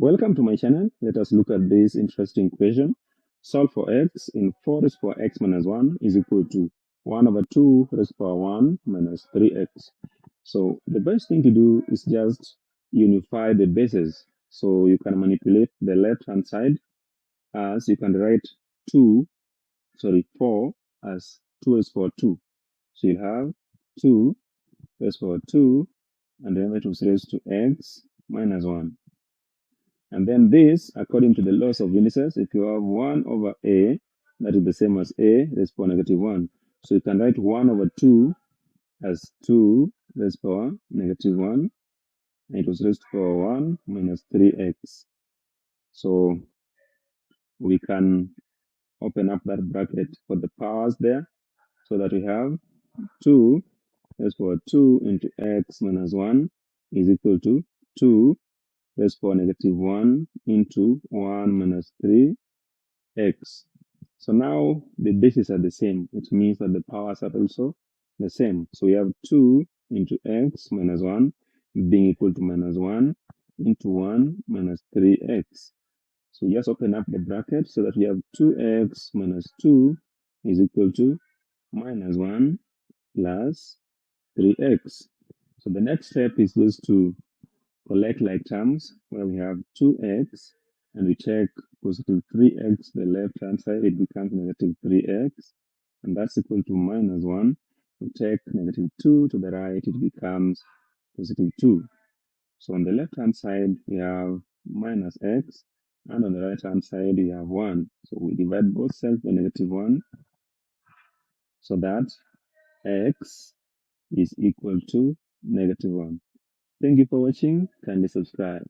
Welcome to my channel. Let us look at this interesting equation. Solve for x in 4 raised to power x minus 1 is equal to 1 over 2 raised to power 1 minus 3x. So the best thing to do is just unify the bases. So you can manipulate the left-hand side as you can write 4 as 2 raised to power 2. So you'll have 2 raised to power 2 and then it was raised to x minus 1. And then this, according to the laws of indices, if you have 1 over a, that is the same as a raised to power negative 1. So you can write 1 over 2 as 2 raised to power negative 1. And it was raised to power 1 minus 3x. So we can open up that bracket for the powers there so that we have 2 raised to power 2 into x minus 1 is equal to 2 raised to power negative 1 into 1 minus 3x. So now the bases are the same. It means that the powers are also the same. So we have 2 into x minus 1 being equal to minus 1 into 1 minus 3x. So just open up the bracket so that we have 2x minus 2 is equal to minus 1 plus 3x. So the next step is just to collect like terms where we have 2x and we check positive 3x the left hand side, it becomes negative 3x, and that's equal to minus 1. We take negative 2 to the right, it becomes positive 2. So on the left hand side we have minus x, and on the right hand side we have 1. So we divide both sides by negative 1 so that x is equal to negative 1. Thank you for watching. Kindly subscribe.